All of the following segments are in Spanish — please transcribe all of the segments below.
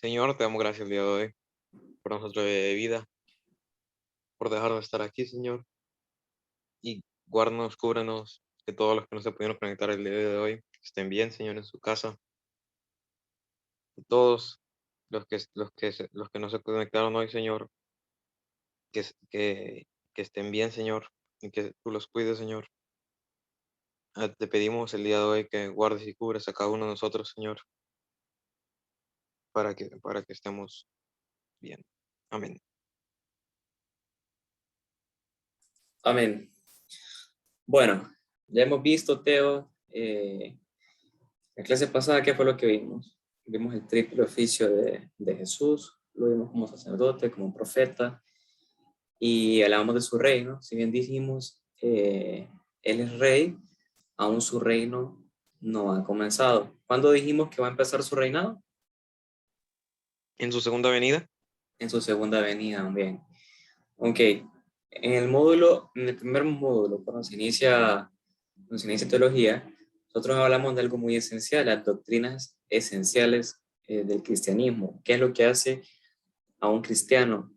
Señor, te damos gracias el día de hoy por nosotros de vida, por dejarnos estar aquí, Señor, y guárdanos, cúbranos, que todos los que no se pudieron conectar el día de hoy estén bien, Señor, en su casa, y todos los que no se conectaron hoy, Señor, que, que estén bien, Señor, y que tú los cuides, Señor. Te pedimos el día de hoy que guardes y cubres a cada uno de nosotros, Señor, para que estemos bien. Amén. Amén. Bueno, ya hemos visto, Teo, la clase pasada, ¿qué fue lo que vimos? Vimos el triple oficio de Jesús, lo vimos como sacerdote, como profeta, y hablamos de su reino. Si bien dijimos, Él es rey, aún su reino no ha comenzado. ¿Cuándo dijimos que va a empezar su reinado? En su segunda venida, En su segunda venida, bien. Ok, en el primer módulo, cuando se inicia teología, nosotros hablamos de algo muy esencial, las doctrinas esenciales del cristianismo. ¿Qué es lo que hace a un cristiano?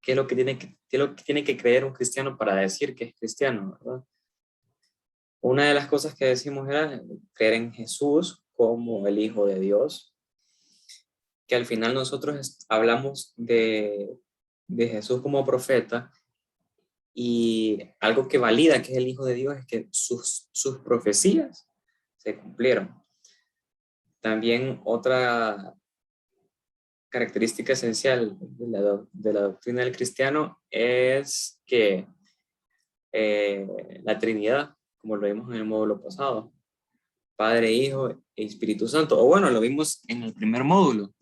¿Qué es lo que qué es lo que tiene que creer un cristiano para decir que es cristiano, ¿verdad? Una de las cosas que decimos era creer en Jesús como el Hijo de Dios, que al final nosotros hablamos de Jesús como profeta, y algo que valida que es el Hijo de Dios es que sus profecías se cumplieron. También otra característica esencial de la doctrina del cristiano es que la Trinidad, como lo vimos en el módulo pasado, Padre, Hijo e Espíritu Santo, o bueno, lo vimos en el primer módulo,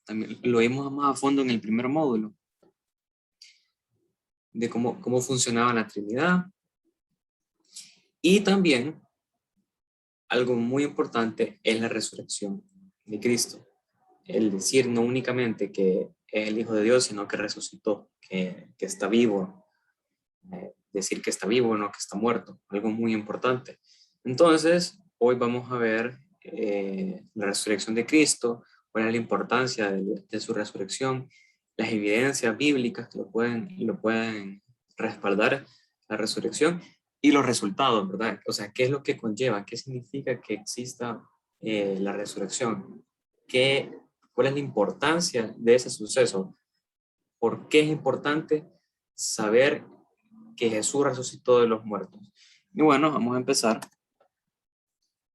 también lo vimos más a fondo en el primer módulo, de cómo funcionaba la Trinidad. Y también algo muy importante es la resurrección de Cristo. El decir no únicamente que es el Hijo de Dios, sino que resucitó, que está vivo. Decir que está vivo, no que está muerto, algo muy importante. Entonces, hoy vamos a ver la resurrección de Cristo, cuál es la importancia de su resurrección, las evidencias bíblicas que lo pueden respaldar la resurrección y los resultados, ¿verdad? O sea, ¿qué es lo que conlleva? ¿Qué significa que exista la resurrección? ¿Cuál es la importancia de ese suceso? ¿Por qué es importante saber que Jesús resucitó de los muertos? Y bueno, vamos a empezar.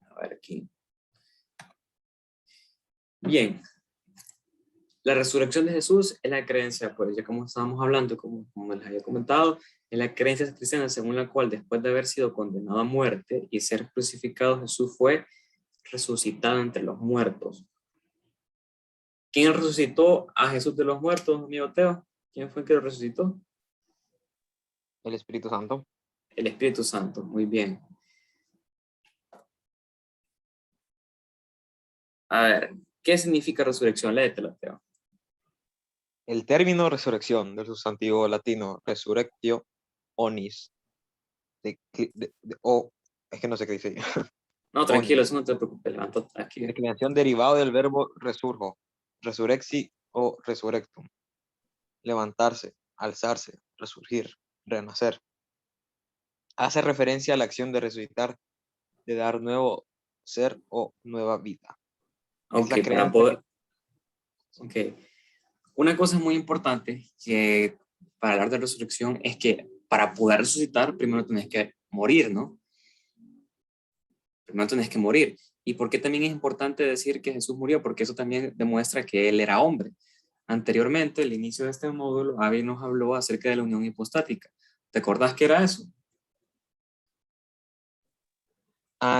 A ver aquí. Bien, la resurrección de Jesús es la creencia, pues ya como estábamos hablando, como les había comentado, es la creencia cristiana según la cual después de haber sido condenado a muerte y ser crucificado, Jesús fue resucitado entre los muertos. ¿Quién resucitó a Jesús de los muertos, amigo Teo? ¿Quién fue el que lo resucitó? el Espíritu Santo. El Espíritu Santo, muy bien. A ver, ¿qué significa resurrección? Léetelo, Teo. El término resurrección del sustantivo latino resurrectio onis, es que no sé qué dice, No, tranquilo, onis, eso no te preocupes, levanto aquí. declinación derivado del verbo resurgo, resurrexi o resurrectum, levantarse, alzarse, resurgir, renacer. Hace referencia a la acción de resucitar, de dar nuevo ser o nueva vida. Es Ok, la creencia que ok. Una cosa muy importante que para hablar de resurrección es que para poder resucitar primero tenés que morir, ¿no? Primero tenés que morir. ¿Y por qué también es importante decir que Jesús murió? Porque eso también demuestra que Él era hombre. Anteriormente, al inicio de este módulo, Avi nos habló acerca de la unión hipostática. ¿Te acordás qué era eso?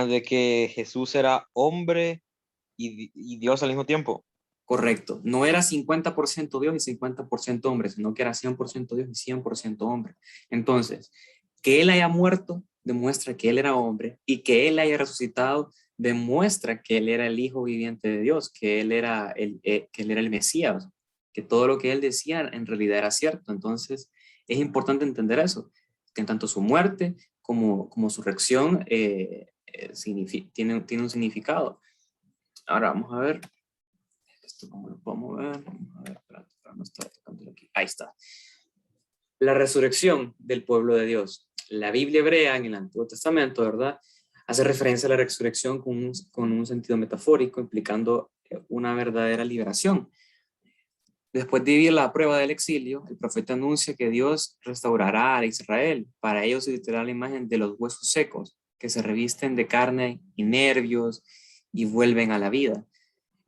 de que Jesús era hombre y Dios al mismo tiempo. Correcto. No era 50% Dios y 50% hombre, sino que era 100% Dios y 100% hombre. Entonces, que Él haya muerto demuestra que Él era hombre, y que Él haya resucitado demuestra que Él era el Hijo viviente de Dios, que que Él era el Mesías, que todo lo que Él decía en realidad era cierto. Entonces, es importante entender eso, que en tanto su muerte como su resurrección tiene un significado. Ahora vamos a ver. ¿Cómo lo podemos ver? Vamos a ver, espérate, no está tocándolo aquí. Ahí está. La resurrección del pueblo de Dios. La Biblia hebrea en el Antiguo Testamento, ¿verdad? Hace referencia a la resurrección con un sentido metafórico, implicando una verdadera liberación. Después de vivir la prueba del exilio, el profeta anuncia que Dios restaurará a Israel. Para ello se utiliza la imagen de los huesos secos, que se revisten de carne y nervios y vuelven a la vida.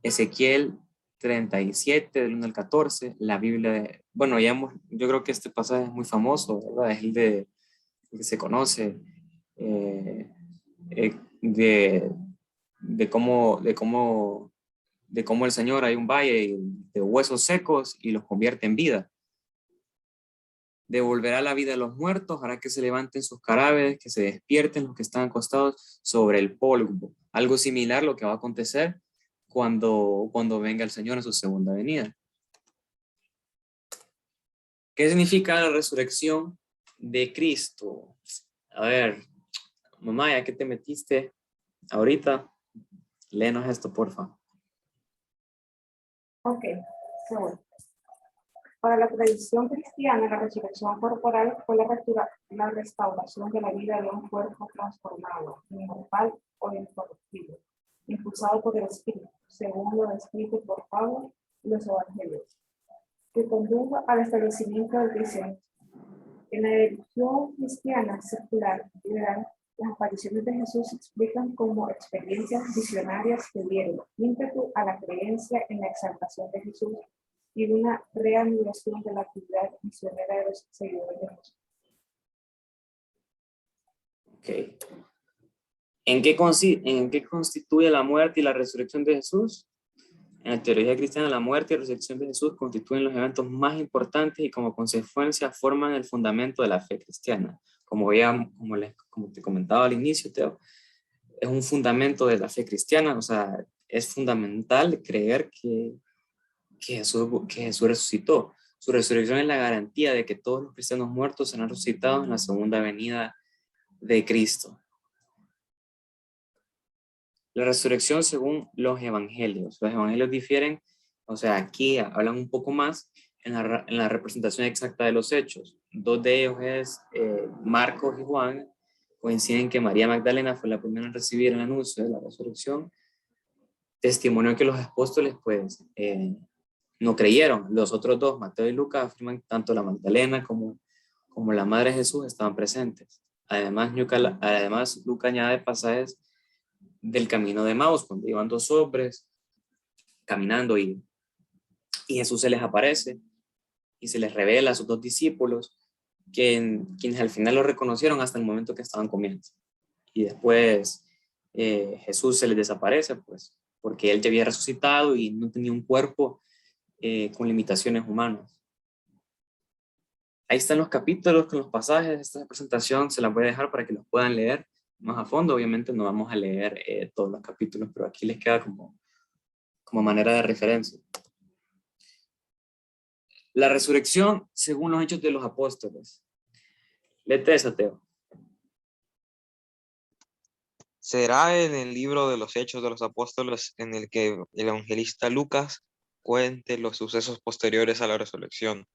Ezequiel 37, del 1 al 14, la Biblia, bueno, yo creo que este pasaje es muy famoso, ¿verdad? Es el que se conoce, de, de cómo el Señor hay un valle de huesos secos y los convierte en vida. Devolverá la vida a los muertos, hará que se levanten sus cadáveres, que se despierten los que están acostados sobre el polvo. Algo similar a lo que va a acontecer cuando venga el Señor en su segunda venida. ¿Qué significa la resurrección de Cristo? A ver, mamá, ya que te metiste ahorita, léenos esto, porfa. Ok, seguro. Para la tradición cristiana, la resurrección corporal fue la restauración de la vida de un cuerpo transformado, inmortal o incorruptible, impulsado por el Espíritu, según lo descrito por Pablo en los Evangelios, que condujo al establecimiento del cristianismo. En la religión cristiana secular liberal, las apariciones de Jesús se explican como experiencias visionarias que dieron ímpetu a la creencia en la exaltación de Jesús y una reanudación de la actividad misionera de los seguidores de Jesús. Okay. ¿En qué constituye la muerte y la resurrección de Jesús? En la teología cristiana, la muerte y la resurrección de Jesús constituyen los eventos más importantes y como consecuencia forman el fundamento de la fe cristiana. Como te comentaba al inicio, Teo, es un fundamento de la fe cristiana, o sea, es fundamental creer que Jesús resucitó. Su resurrección es la garantía de que todos los cristianos muertos serán resucitados en la segunda venida de Cristo. La resurrección según los evangelios. Los evangelios difieren, o sea, aquí hablan un poco más en la representación exacta de los hechos. Dos de ellos es Marcos y Juan, coinciden que María Magdalena fue la primera en recibir el anuncio de la resurrección. Testimonio que los apóstoles, pues, no creyeron. Los otros dos, Mateo y Lucas, afirman que tanto la Magdalena como la Madre de Jesús estaban presentes. Además, Lucas añade pasajes del camino de Emaús, cuando iban dos hombres caminando y Jesús se les aparece y se les revela a sus dos discípulos, quienes al final lo reconocieron hasta el momento que estaban comiendo. Y después Jesús se les desaparece, pues, porque él ya había resucitado y no tenía un cuerpo con limitaciones humanas. Ahí están los capítulos con los pasajes. Esta presentación se las voy a dejar para que los puedan leer más a fondo. Obviamente no vamos a leer todos los capítulos, pero aquí les queda como manera de referencia. La resurrección según los hechos de los apóstoles. Léete esa, Teo. Será en el libro de los Hechos de los Apóstoles en el que el evangelista Lucas cuente los sucesos posteriores a la resurrección,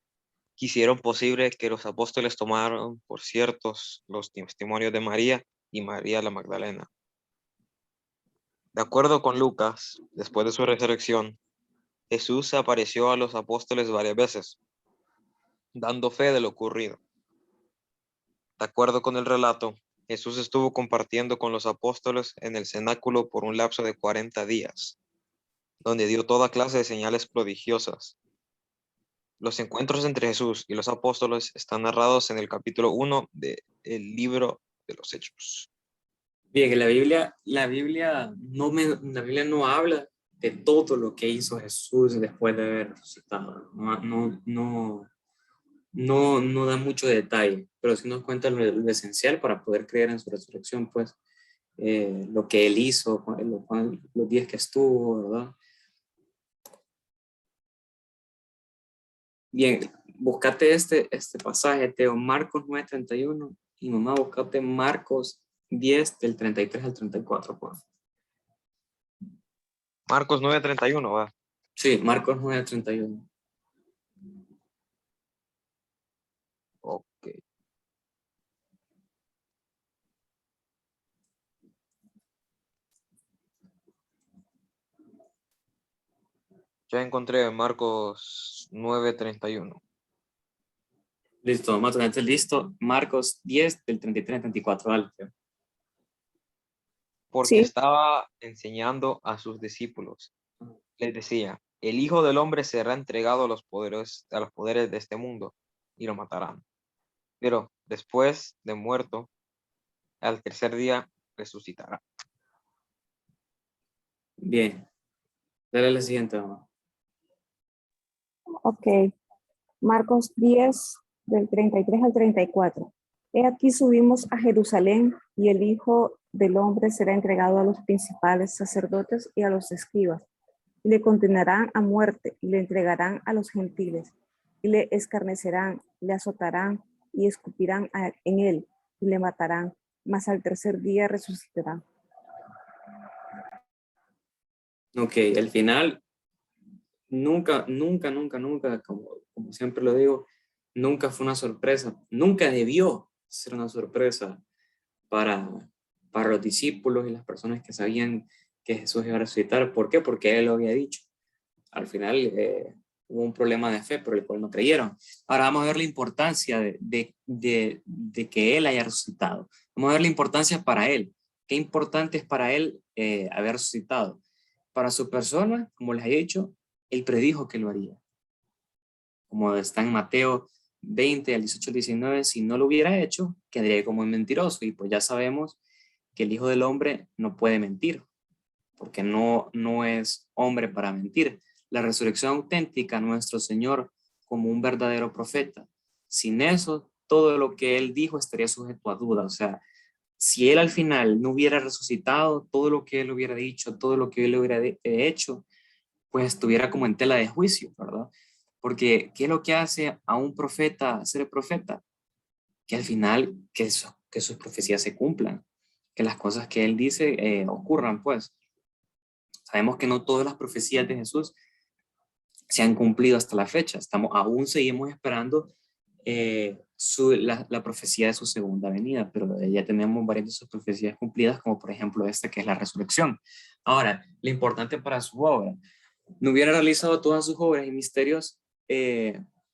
que hicieron posible que los apóstoles tomaran por ciertos los testimonios de María y María la Magdalena. De acuerdo con Lucas, después de su resurrección, Jesús se apareció a los apóstoles varias veces, dando fe de lo ocurrido. De acuerdo con el relato, Jesús estuvo compartiendo con los apóstoles en el cenáculo por un lapso de 40 días, donde dio toda clase de señales prodigiosas. Los encuentros entre Jesús y los apóstoles están narrados en el capítulo 1 del libro de los Hechos. Bien, la Biblia no habla de todo lo que hizo Jesús después de haber resucitado. No da mucho detalle, pero sí nos cuenta lo esencial para poder creer en su resurrección, pues, lo que él hizo, los días que estuvo, ¿verdad? Bien, búscate este pasaje, Teo, Marcos 9:31, y mamá, búscate Marcos 10, del 33 al 34, por favor. Marcos 9:31, va. Sí, Marcos 9:31. Ok. Ya encontré Marcos 9:31. Listo, vamos a tener listo. Marcos 10 del 33 al 34. Dale, Teo. Porque Sí, estaba enseñando a sus discípulos. Les decía, el Hijo del Hombre será entregado a los poderes de este mundo y lo matarán. Pero después de muerto, al tercer día resucitará. Bien. Dale la siguiente, mamá. ok. Marcos 10, del 33 al 34. He aquí subimos a Jerusalén y el Hijo del Hombre será entregado a los principales sacerdotes y a los escribas, y le condenarán a muerte y le entregarán a los gentiles, y le escarnecerán, le azotarán y escupirán en él y le matarán, mas al tercer día resucitará. Ok, el final, nunca, nunca, nunca, nunca, como siempre lo digo, nunca fue una sorpresa. Nunca debió ser una sorpresa para, para los discípulos y las personas que sabían que Jesús iba a resucitar. ¿Por qué? Porque Él lo había dicho. Al final hubo un problema de fe por el cual no creyeron. Ahora vamos a ver la importancia de que Él haya resucitado. Vamos a ver la importancia para Él. ¿Qué importante es para Él haber resucitado? Para su persona, como les he dicho, Él predijo que lo haría. Como está en Mateo 20 al 18 al 19, si no lo hubiera hecho, quedaría como un mentiroso. Y pues ya sabemos que el Hijo del Hombre no puede mentir, porque no es hombre para mentir. La resurrección auténtica, nuestro Señor como un verdadero profeta. Sin eso, todo lo que Él dijo estaría sujeto a duda. O sea, si Él al final no hubiera resucitado, todo lo que Él hubiera dicho, todo lo que Él hubiera hecho, pues estuviera como en tela de juicio, ¿verdad? Porque, ¿qué es lo que hace a un profeta ser profeta? Que al final, que sus profecías se cumplan, que las cosas que Él dice ocurran, pues. Sabemos que no todas las profecías de Jesús se han cumplido hasta la fecha. Aún seguimos esperando la profecía de su segunda venida, pero ya tenemos varias de sus profecías cumplidas, como por ejemplo esta que es la resurrección. Ahora, lo importante para su obra, no hubiera realizado todas sus obras y misterios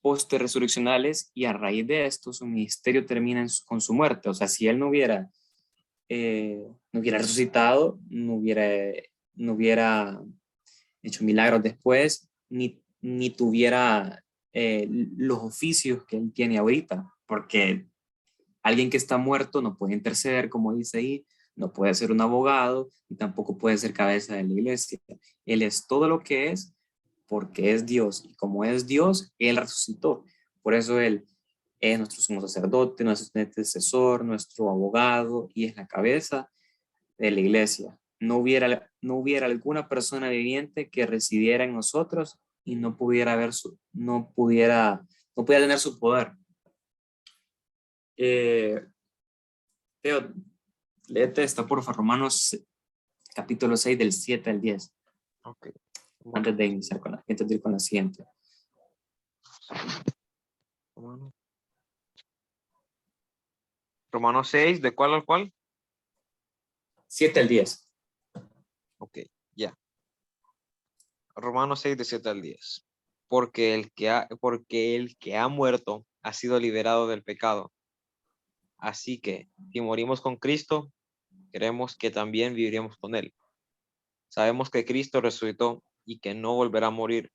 post-resurreccionales y a raíz de esto su ministerio termina con su muerte. O sea, si él no hubiera resucitado, no hubiera hecho milagros después, ni tuviera los oficios que él tiene ahorita, porque alguien que está muerto no puede interceder, como dice ahí, no puede ser un abogado y tampoco puede ser cabeza de la iglesia. Él es todo lo que es porque es Dios y como es Dios, Él resucitó. Por eso Él es nuestro sumo sacerdote, nuestro intercesor, nuestro abogado y es la cabeza de la iglesia. No hubiera alguna persona viviente que residiera en nosotros y no pudiera tener su poder. Teo, léete esta, por favor, Romanos capítulo 6 del 7 al 10, Ok. antes de iniciar antes de ir con la siguiente. Romanos 6, ¿de cuál al cual? 7 al 10. Ok, ya. Romanos 6, de 7 al 10. Porque el que ha muerto ha sido liberado del pecado. Así que, si morimos con Cristo, creemos que también viviremos con Él. Sabemos que Cristo resucitó y que no volverá a morir,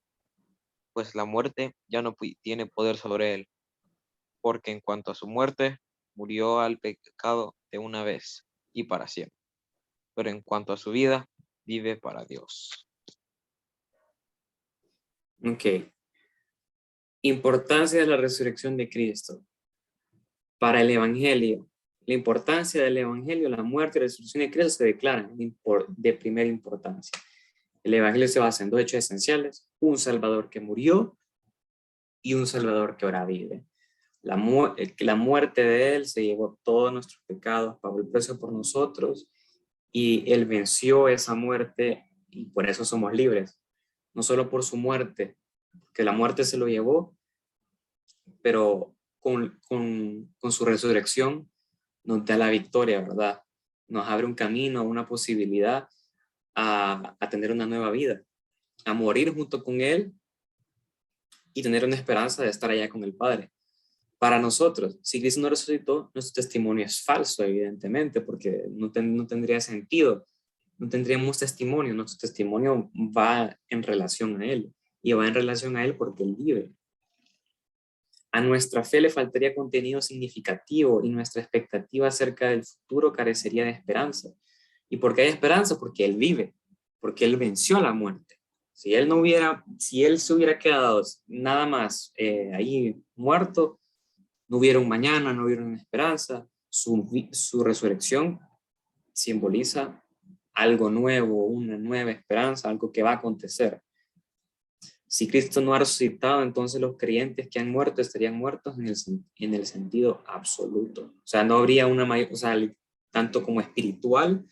pues la muerte ya no tiene poder sobre Él, porque en cuanto a su muerte, murió al pecado de una vez y para siempre. Pero en cuanto a su vida, vive para Dios. Ok. Importancia de la resurrección de Cristo para el Evangelio. La importancia del Evangelio, la muerte y la resurrección de Cristo se declaran de primera importancia. El Evangelio se basa en dos hechos esenciales: un Salvador que murió y un Salvador que ahora vive. La muerte de Él se llevó todos nuestros pecados, pagó el precio por nosotros y Él venció esa muerte y por eso somos libres. no solo por su muerte, que la muerte se lo llevó, pero con su resurrección nos da la victoria, ¿verdad? Nos abre un camino, una posibilidad a tener una nueva vida, a morir junto con Él y tener una esperanza de estar allá con el Padre. Para nosotros, si Cristo no resucitó, nuestro testimonio es falso, evidentemente, porque no tendría sentido, no tendríamos testimonio, nuestro testimonio va en relación a Él, y va en relación a Él porque Él vive. A nuestra fe le faltaría contenido significativo y nuestra expectativa acerca del futuro carecería de esperanza. ¿Y por qué hay esperanza? Porque Él vive, porque Él venció a la muerte. Si Él se hubiera quedado nada más ahí muerto, no hubiera un mañana, no hubiera una esperanza. Su resurrección simboliza algo nuevo, una nueva esperanza, algo que va a acontecer. Si Cristo no ha resucitado, entonces los creyentes que han muerto estarían muertos en el sentido absoluto. O sea, no habría una mayor, o sea, tanto como espiritual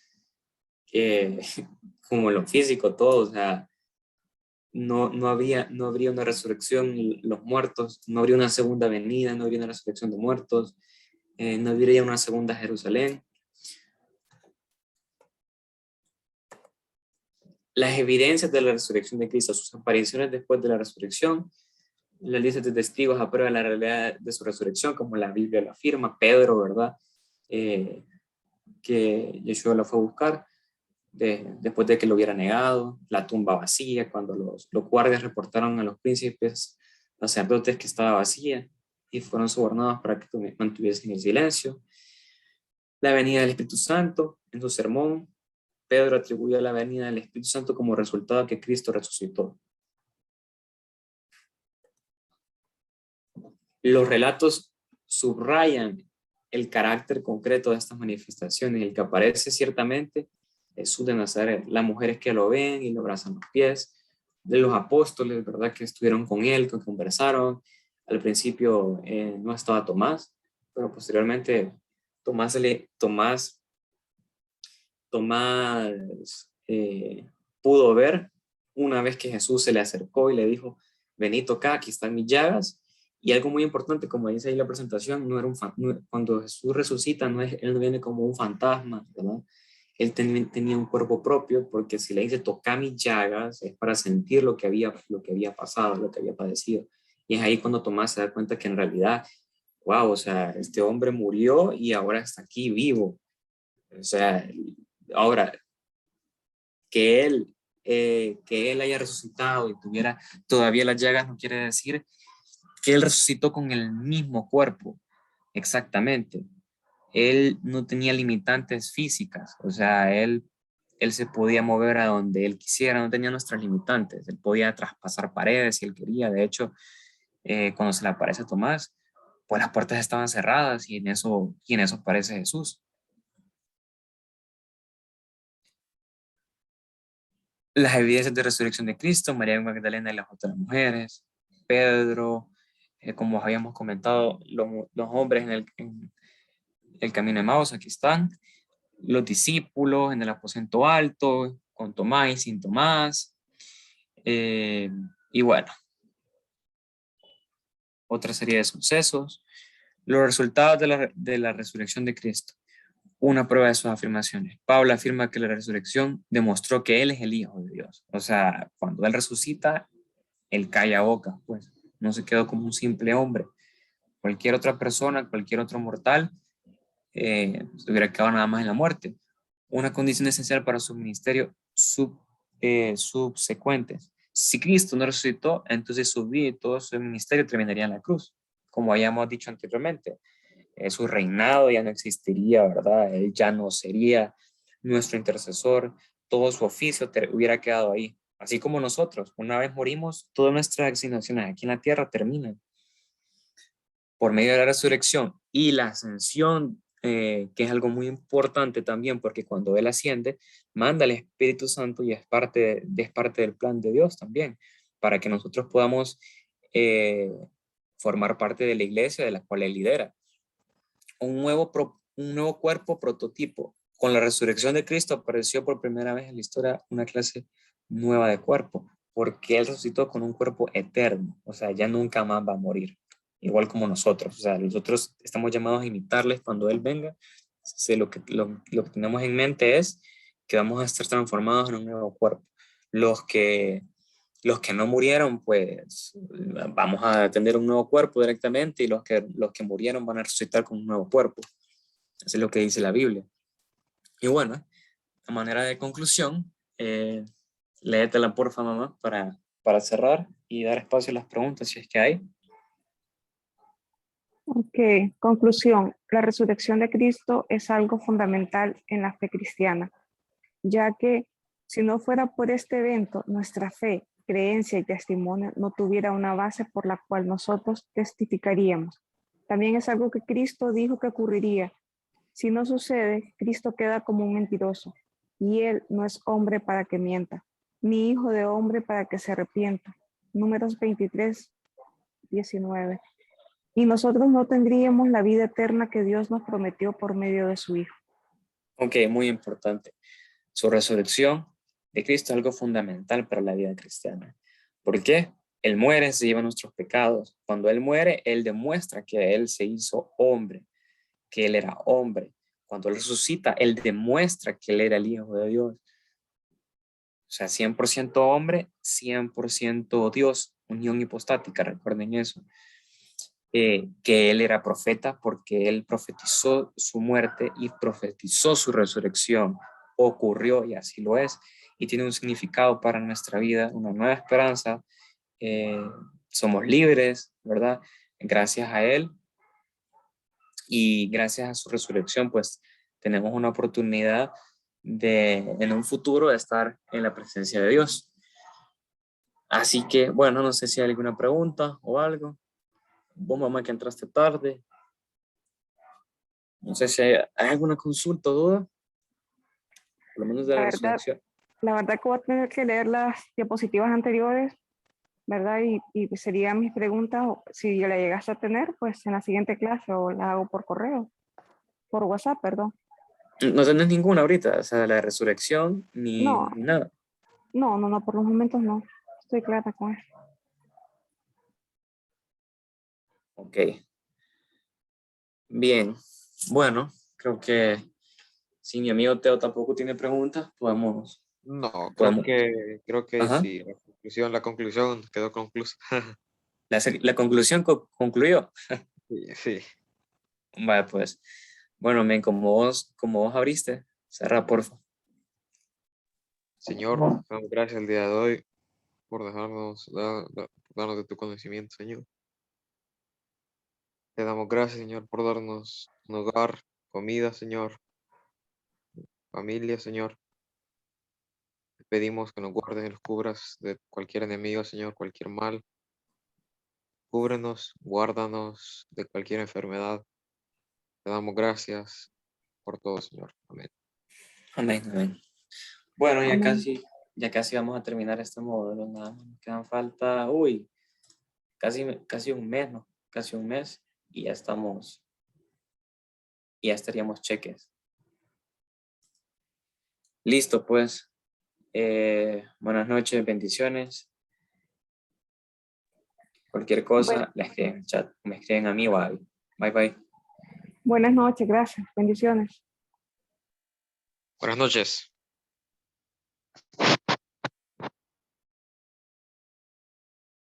como lo físico, todo. O sea, no habría una resurrección de los muertos, no habría una segunda venida, no habría una resurrección de muertos, no habría una segunda Jerusalén. Las evidencias de la resurrección de Cristo, sus apariciones después de la resurrección, las listas de testigos aprueban la realidad de su resurrección, como la Biblia lo afirma, Pedro, ¿verdad? Que Yeshua lo fue a buscar después de que lo hubiera negado, la tumba vacía, cuando los guardias reportaron a los príncipes, sacerdotes que estaba vacía y fueron sobornados para que mantuviesen el silencio. La venida del Espíritu Santo, en su sermón, Pedro atribuyó la venida del Espíritu Santo como resultado que Cristo resucitó. Los relatos subrayan el carácter concreto de estas manifestaciones. El que aparece ciertamente Jesús de Nazaret, las mujeres que lo ven y lo abrazan los pies, de los apóstoles, ¿verdad? Que estuvieron con él, que conversaron. Al principio no estaba Tomás, pero posteriormente Tomás pudo ver una vez que Jesús se le acercó y le dijo, vení, toca, aquí están mis llagas. Y algo muy importante, como dice ahí la presentación, cuando Jesús resucita, él no viene como un fantasma, ¿verdad? Él tenía un cuerpo propio, porque si le dice toca mis llagas, es para sentir lo que había pasado, lo que había padecido. Y es ahí cuando Tomás se da cuenta que en realidad, wow, o sea, este hombre murió y ahora está aquí vivo. O sea, ahora, que él haya resucitado y tuviera todavía las llagas no quiere decir que él resucitó con el mismo cuerpo, exactamente. Él no tenía limitantes físicas, o sea, él se podía mover a donde él quisiera, no tenía nuestras limitantes, él podía traspasar paredes si él quería. De hecho, cuando se le aparece a Tomás, pues las puertas estaban cerradas y en eso aparece Jesús. Las evidencias de resurrección de Cristo, María Magdalena y las otras mujeres, Pedro, como habíamos comentado, los hombres en el camino de Emaús, aquí están, los discípulos en el aposento alto, con Tomás y sin Tomás, y bueno, otra serie de sucesos, los resultados de la resurrección de Cristo. Una prueba de sus afirmaciones. Pablo afirma que la resurrección demostró que Él es el Hijo de Dios. O sea, cuando Él resucita, Él calla boca, pues no se quedó como un simple hombre. Cualquier otra persona, cualquier otro mortal, se hubiera quedado nada más en la muerte. Una condición esencial para su ministerio subsecuente. Si Cristo no resucitó, entonces su vida y todo su ministerio terminaría en la cruz, como habíamos dicho anteriormente. Su reinado ya no existiría, ¿verdad? Él ya no sería nuestro intercesor, todo su oficio hubiera quedado ahí. Así como nosotros, una vez morimos, todas nuestras asignaciones aquí en la tierra terminan. Por medio de la resurrección y la ascensión, que es algo muy importante también, porque cuando Él asciende, manda al Espíritu Santo y es parte del plan de Dios también, para que nosotros podamos formar parte de la iglesia de la cual Él lidera. Un nuevo cuerpo prototipo. Con la resurrección de Cristo apareció por primera vez en la historia una clase nueva de cuerpo. porque Él resucitó con un cuerpo eterno, o sea, ya nunca más va a morir, igual como nosotros, o sea, nosotros estamos llamados a imitarles cuando Él venga. Lo que tenemos en mente es que vamos a estar transformados en un nuevo cuerpo. Los que no murieron, pues vamos a tener un nuevo cuerpo directamente, y los que murieron van a resucitar con un nuevo cuerpo. Eso es lo que dice la Biblia. Y bueno, a manera de conclusión, léetela porfa, mamá, para cerrar y dar espacio a las preguntas si es que hay. Ok, conclusión. La resurrección de Cristo es algo fundamental en la fe cristiana, ya que si no fuera por este evento, nuestra fe, creencia y testimonio no tuviera una base por la cual nosotros testificaríamos. También es algo que Cristo dijo que ocurriría. Si no sucede, Cristo queda como un mentiroso, y Él no es hombre para que mienta, ni hijo de hombre para que se arrepienta. Números 23, 19. Y nosotros no tendríamos la vida eterna que Dios nos prometió por medio de su Hijo. Ok, muy importante. Su resurrección de Cristo es algo fundamental para la vida cristiana. ¿Por qué? Él muere, se lleva nuestros pecados. Cuando Él muere, Él demuestra que Él se hizo hombre, que Él era hombre. Cuando Él resucita, Él demuestra que Él era el Hijo de Dios. O sea, 100% hombre, 100% Dios, unión hipostática, recuerden eso. Que Él era profeta porque Él profetizó su muerte y profetizó su resurrección. Ocurrió y así lo es. Y tiene un significado para nuestra vida, una nueva esperanza. Somos libres, ¿verdad? Gracias a Él. Y gracias a su resurrección, pues tenemos una oportunidad en un futuro de estar en la presencia de Dios. Así que, bueno, no sé si hay alguna pregunta o algo. Vos, mamá, que entraste tarde. No sé si hay alguna consulta o duda. Por lo menos de la resurrección. La verdad que voy a tener que leer las diapositivas anteriores, ¿verdad? Y serían mis preguntas, si yo la llegaste a tener, pues en la siguiente clase, o la hago por correo, por WhatsApp, perdón. No tenés ninguna ahorita, o sea, de la resurrección ni No, nada. no, por los momentos no. Estoy clara con eso. Ok. Bien. Bueno, creo que si mi amigo Teo tampoco tiene preguntas, podemos. No, podemos. creo que Ajá. sí, la conclusión quedó conclusa. La conclusión concluyó. Sí, sí. Vale, pues. Bueno, men, como vos abriste, cerra, porfa. Señor, damos gracias el día de hoy por darnos de tu conocimiento, Señor. Te damos gracias, Señor, por darnos un hogar, comida, Señor, familia, Señor. Te pedimos que nos guardes y nos cubras de cualquier enemigo, Señor, cualquier mal. Cúbrenos, guárdanos de cualquier enfermedad. Te damos gracias por todo, Señor. Amén. Amén, amén. Bueno, Amén. ya casi vamos a terminar este módulo. Nada más nos quedan falta, casi un mes, ¿no? Casi un mes y ya estaríamos cheques. Listo, pues. Buenas noches, bendiciones. Cualquier cosa, la escriben en el chat. Me escriben a mí o a Abby. Bye, bye. Buenas noches, gracias. Bendiciones. Buenas noches.